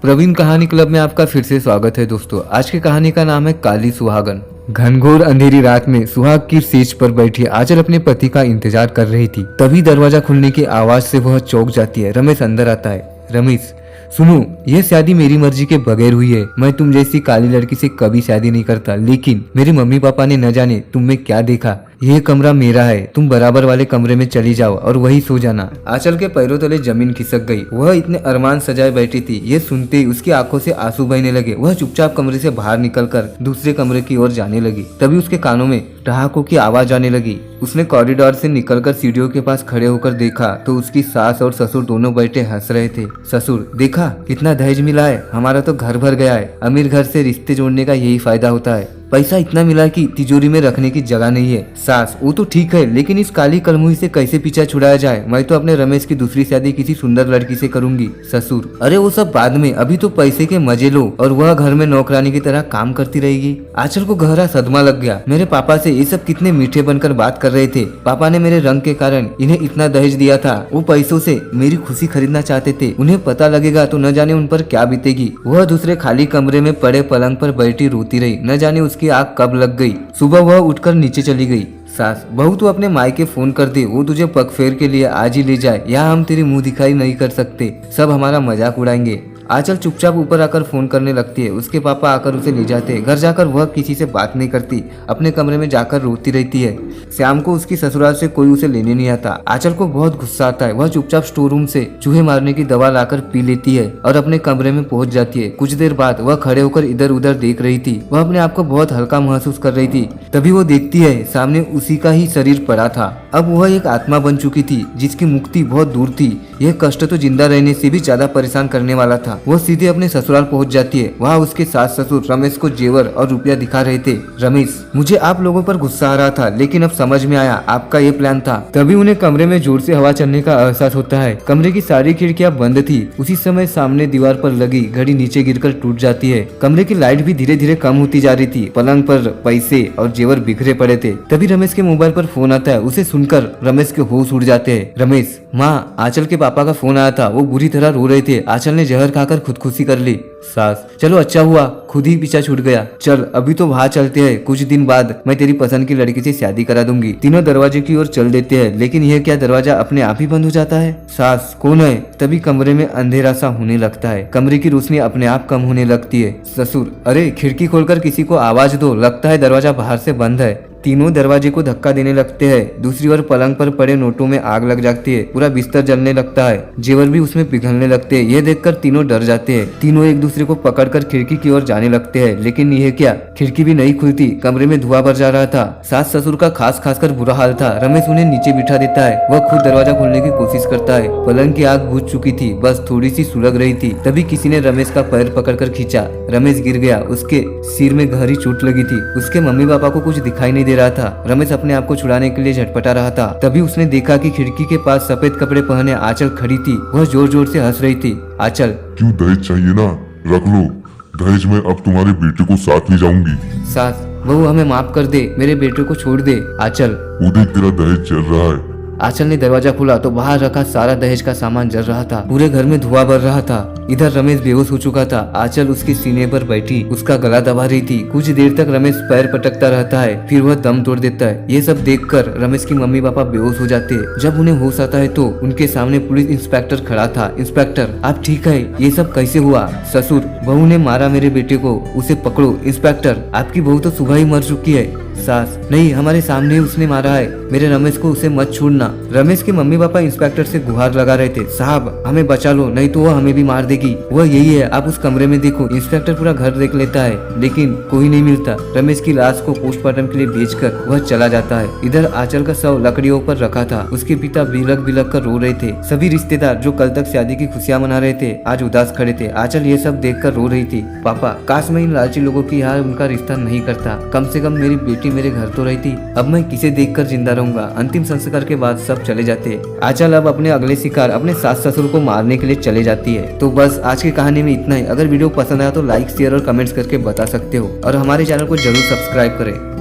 प्रवीण कहानी क्लब में आपका फिर से स्वागत है दोस्तों। आज की कहानी का नाम है काली सुहागन। घनघोर अंधेरी रात में सुहाग की सेज पर बैठी आंचल अपने पति का इंतजार कर रही थी। तभी दरवाजा खुलने की आवाज से वह चौंक जाती है। रमेश अंदर आता है। रमेश, सुनो, यह शादी मेरी मर्जी के बगैर हुई है। मैं तुम जैसी काली लड़की से कभी शादी नहीं करता, लेकिन मेरे मम्मी पापा ने न जाने तुम में क्या देखा। यह कमरा मेरा है, तुम बराबर वाले कमरे में चली जाओ और वही सो जाना। आंचल के पैरों तले जमीन खिसक गई। वह इतने अरमान सजाए बैठी थी। ये सुनते ही उसकी आंखों से आंसू बहने लगे। वह चुपचाप कमरे से बाहर निकलकर दूसरे कमरे की ओर जाने लगी। तभी उसके कानों में ठहाकों की आवाज आने लगी। उसने कॉरिडोर से निकलकर सीढ़ियों के पास खड़े होकर देखा तो उसकी सास और ससुर दोनों बैठे हंस रहे थे। ससुर, देखा कितना दहेज मिला है, हमारा तो घर भर गया है। अमीर घर से रिश्ते जोड़ने का यही फायदा होता है। पैसा इतना मिला कि तिजोरी में रखने की जगह नहीं है। सास, वो तो ठीक है, लेकिन इस काली कलमुही से कैसे पीछा छुड़ाया जाए? मैं तो अपने रमेश की दूसरी शादी किसी सुंदर लड़की से करूंगी। ससुर, अरे वो सब बाद में, अभी तो पैसे के मजे लो और वह घर में नौकरानी की तरह काम करती रहेगी। आंचल को गहरा सदमा लग गया। मेरे पापा से ये सब कितने मीठे बनकर बात कर रहे थे। पापा ने मेरे रंग के कारण इन्हें इतना दहेज दिया था। वो पैसों से मेरी खुशी खरीदना चाहते थे। उन्हें पता लगेगा तो न जाने उन पर क्या बीतेगी। वह दूसरे खाली कमरे में पड़े पलंग पर बैठी रोती रही। न जाने उसकी आग कब लग गई। सुबह वह उठकर नीचे चली गई। सास, बहू तू अपने मायके फोन कर दे, वो तुझे पगफेर के लिए आज ही ले जाए। यहाँ हम तेरी मुंह दिखाई नहीं कर सकते, सब हमारा मजाक उड़ाएंगे। आंचल चुपचाप ऊपर आकर फोन करने लगती है। उसके पापा आकर उसे ले जाते हैं। घर जाकर वह किसी से बात नहीं करती, अपने कमरे में जाकर रोती रहती है। शाम को उसकी ससुराल से कोई उसे लेने नहीं आता। आंचल को बहुत गुस्सा आता है। वह चुपचाप स्टोर रूम से चूहे मारने की दवा लाकर पी लेती है और अपने कमरे में पहुंच जाती है। कुछ देर बाद वह खड़े होकर इधर उधर देख रही थी। वह अपने आप को बहुत हल्का महसूस कर रही थी। तभी वो देखती है सामने उसी का ही शरीर पड़ा था। अब वह एक आत्मा बन चुकी थी जिसकी मुक्ति बहुत दूर थी। यह कष्ट तो जिंदा रहने से भी ज्यादा परेशान करने वाला था। वो सीधे अपने ससुराल पहुंच जाती है। वहाँ उसके सास ससुर रमेश को जेवर और रुपया दिखा रहे थे। रमेश, मुझे आप लोगों पर गुस्सा आ रहा था, लेकिन अब समझ में आया आपका ये प्लान था। तभी उन्हें कमरे में जोर से हवा चलने का एहसास होता है। कमरे की सारी खिड़कियां बंद थी। उसी समय सामने दीवार पर लगी घड़ी नीचे गिरकर टूट जाती है। कमरे की लाइट भी धीरे धीरे कम होती जा रही थी। पलंग पर पैसे और जेवर बिखरे पड़े थे। तभी रमेश के मोबाइल पर फोन आता है। उसे सुनकर रमेश के होश उड़ जाते हैं। रमेश, माँ, आंचल के पापा का फोन आया था, वो बुरी तरह रो रहे थे। आंचल ने जहर खाकर खुदकुशी कर ली। सास, चलो अच्छा हुआ, खुद ही पीछा छूट गया। चल अभी तो बाहर चलते हैं, कुछ दिन बाद मैं तेरी पसंद की लड़की से शादी करा दूंगी। तीनों दरवाजे की ओर चल देते हैं, लेकिन यह क्या दरवाजा अपने आप ही बंद हो जाता है। सास, कौन है? तभी कमरे में अंधेरा सा होने लगता है। कमरे की रोशनी अपने आप कम होने लगती है। ससुर, अरे खिड़की खोलकर किसी को आवाज दो, लगता है दरवाजा बाहर से बंद है। तीनों दरवाजे को धक्का देने लगते हैं। दूसरी ओर पलंग पर पड़े नोटों में आग लग जाती है। पूरा बिस्तर जलने लगता है। जेवर भी उसमें पिघलने लगते हैं। यह देखकर तीनों डर जाते हैं। तीनों एक दूसरे को पकड़कर खिड़की की ओर जाने लगते हैं, लेकिन यह क्या, खिड़की भी नहीं खुलती। कमरे में धुआं भर जा रहा था। सास ससुर का खास कर बुरा हाल था। रमेश उन्हें नीचे बिठा देता है। वह खुद दरवाजा खोलने की कोशिश करता है। पलंग की आग बुझ चुकी थी, बस थोड़ी सी सुलग रही थी। तभी किसी ने रमेश का पैर पकड़कर खींचा। रमेश गिर गया। उसके सिर में गहरी चोट लगी थी। उसके मम्मी पापा को कुछ दिखाई नहीं दे रहा था। रमेश अपने आप को छुड़ाने के लिए झटपटा रहा था। तभी उसने देखा कि खिड़की के पास सफेद कपड़े पहने आंचल खड़ी थी। वह जोर जोर से हंस रही थी। आंचल, क्यों, दहेज चाहिए ना, रख लो दहेज में, अब तुम्हारे बेटे को साथ ले जाऊंगी। सास, बहू हमें माफ कर दे, मेरे बेटे को छोड़ दे। आंचल, वो देख तेरा दहेज चल रहा है। आंचल ने दरवाजा खोला तो बाहर रखा सारा दहेज का सामान जल रहा था। पूरे घर में धुआं भर रहा था। इधर रमेश बेहोश हो चुका था। आंचल उसके सीने पर बैठी उसका गला दबा रही थी। कुछ देर तक रमेश पैर पटकता रहता है, फिर वह दम तोड़ देता है। ये सब देखकर रमेश की मम्मी पापा बेहोश हो जाते हैं। जब उन्हें होश आता है तो उनके सामने पुलिस इंस्पेक्टर खड़ा था। इंस्पेक्टर, आप ठीक है? ये सब कैसे हुआ? ससुर, बहू ने मारा मेरे बेटे को, उसे पकड़ो। इंस्पेक्टर, आपकी बहू तो सुबह ही मर चुकी है। सास, नहीं, हमारे सामने ही उसने मारा है। मेरे रमेश को उसे मत छोड़ना। रमेश के मम्मी पापा इंस्पेक्टर से गुहार लगा रहे थे। साहब, हमें बचा लो, नहीं तो वह हमें भी मार देगी। वह यही है, आप उस कमरे में देखो। इंस्पेक्टर पूरा घर देख लेता है, लेकिन कोई नहीं मिलता। रमेश की लाश को पोस्टमार्टम के लिए भेजकर वह चला जाता है। इधर आंचल का शव लकड़ियों पर रखा था। उसके पिता बिलक बिलक कर रो रहे थे। सभी रिश्तेदार जो कल तक शादी की खुशियां मना रहे थे, आज उदास खड़े थे। आंचल ये सब देख कर रो रही थी। पापा, काश मैं इन लालची लोगों की यहाँ उनका रिश्ता नहीं करता। कम से कम मेरी बेटी मेरे घर तो रहती। अब मैं किसे देखकर जिंदा रहूंगा। अंतिम संस्कार के बाद सब चले जाते। आंचल अब अपने अगले शिकार अपने सास ससुर को मारने के लिए चले जाती है। तो बस आज की कहानी में इतना ही। अगर वीडियो पसंद आया तो लाइक शेयर और कमेंट्स करके बता सकते हो और हमारे चैनल को जरूर सब्सक्राइब करें।